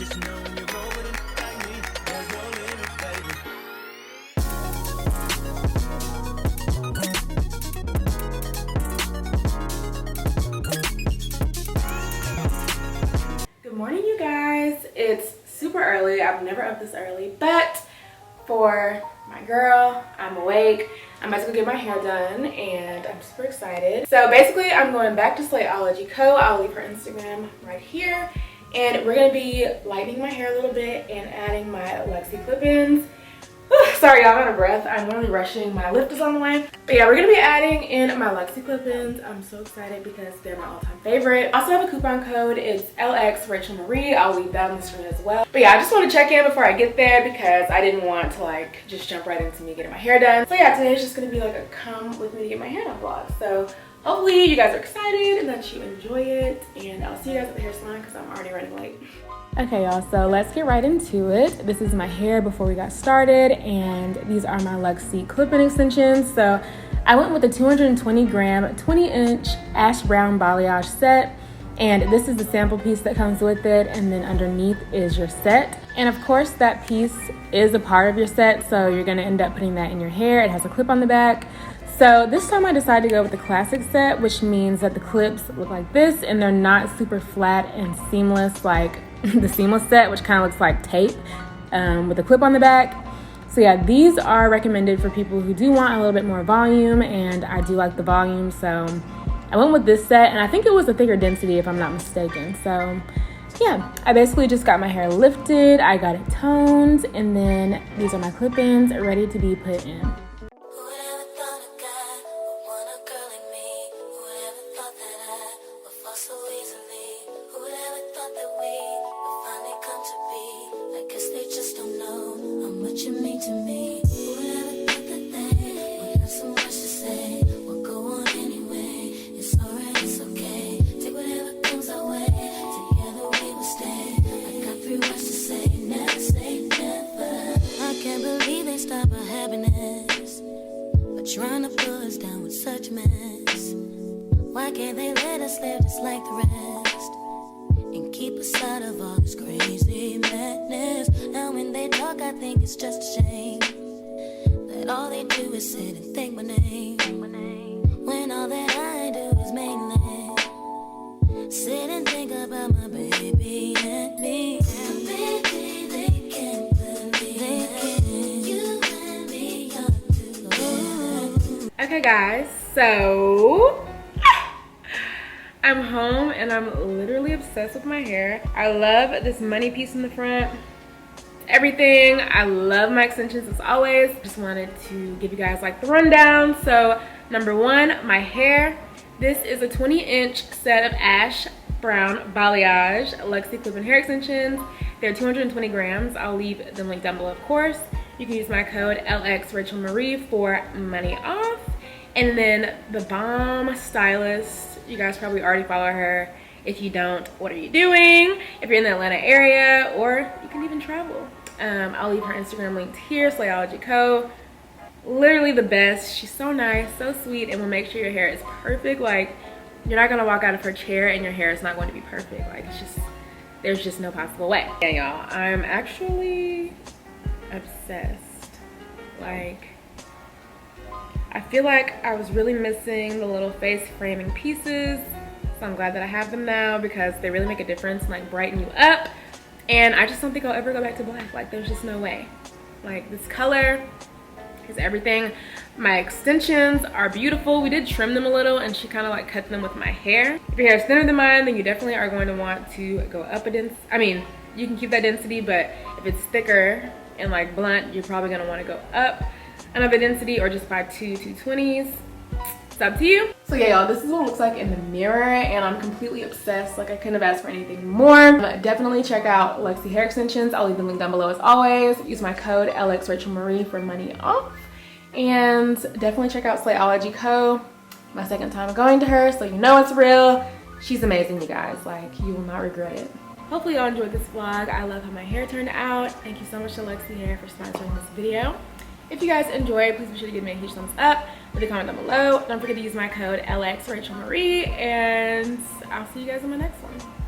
Just know when you roll with it like me, there's no limit, baby. Good morning, you guys. It's super early. I'm never up this early, but for my girl, I'm awake. I'm about to go get my hair done and I'm super excited. So basically I'm going back to Slayology Co. I'll leave her Instagram right here. And we're gonna be lightening my hair a little bit and adding my Luxy clip-ins. Sorry, y'all, I'm out of breath. I'm literally rushing. My lift is on the way. But yeah, we're gonna be adding in my Luxy clip-ins. I'm so excited because they're my all-time favorite. I also have a coupon code. It's LX-RACHELMARIE. I'll leave that on the screen as well. But yeah, I just want to check in before I get there because I didn't want to like just jump right into me getting my hair done. So yeah, today is just gonna be like a come with me to get my hair done vlog. So hopefully you guys are excited and that you enjoy it. And I'll see you guys at the hair salon because I'm already running late. Okay, y'all, so let's get right into it. This is my hair before we got started, and these are my Luxy clip-in extensions. So I went with the 220 gram, 20-inch ash brown balayage set, and this is the sample piece that comes with it, and then underneath is your set. And of course, that piece is a part of your set, so you're gonna end up putting that in your hair. It has a clip on the back. So this time I decided to go with the classic set, which means that the clips look like this, and they're not super flat and seamless like the seamless set, which kind of looks like tape with a clip on the back. So yeah, these are recommended for people who do want a little bit more volume, and I do like the volume, so I went with this set, and I think it was a thicker density if I'm not mistaken. So yeah, I basically just got my hair lifted, I got it toned, and then these are my clip-ins ready to be put in. Trying to pull us down with such mess. Why can't they let us live just like the rest and keep us out of all this crazy madness? Now when they talk, I think it's just a shame that all they do is sit and think my name, when all that I do is mainly sit and think about my baby and me. And baby, they can't believe that you and me are together. Okay guys, so I'm home and I'm literally obsessed with my hair. I love this money piece in the front, everything. I love my extensions as always. Just wanted to give you guys like the rundown. So number one, my hair. This is a 20-inch set of ash brown balayage Luxy clip-in hair extensions. They're 220 grams. I'll leave the link down below, of course. You can use my code LX-RACHELMARIE for money off. And then the bomb stylist, you guys probably already follow her. If you don't, what are you doing? If you're in the Atlanta area, or you can even travel. I'll leave her Instagram linked here, Slayology Co. Literally the best. She's so nice, so sweet, and will make sure your hair is perfect. Like, you're not gonna walk out of her chair and your hair is not going to be perfect. Like, it's just, there's just no possible way. Yeah, y'all, I'm actually obsessed. Like, I feel like I was really missing the little face framing pieces, so I'm glad that I have them now because they really make a difference and like brighten you up. And I just don't think I'll ever go back to black. Like, there's just no way. Like, this color is everything. My extensions are beautiful. We did trim them a little and she kind of like cut them with my hair. If your hair is thinner than mine, then you definitely are going to want to go up a density. I mean, you can keep that density, but if it's thicker and like blunt, you're probably gonna want to go up another density or just buy two 220s. It's up to you. So yeah, y'all, this is what it looks like in the mirror, and I'm completely obsessed. Like, I couldn't have asked for anything more. Definitely check out Luxy Hair Extensions. I'll leave the link down below as always. Use my code LXRACHELMARIE for money off. And definitely check out Slayology Co. My second time going to her, so you know it's real. She's amazing, you guys. Like, you will not regret it. Hopefully y'all enjoyed this vlog. I love how my hair turned out. Thank you so much to Luxy Hair for sponsoring this video. If you guys enjoyed, please be sure to give me a huge thumbs up. Leave a comment down below. Don't forget to use my code LXRACHELMARIE, and I'll see you guys in my next one.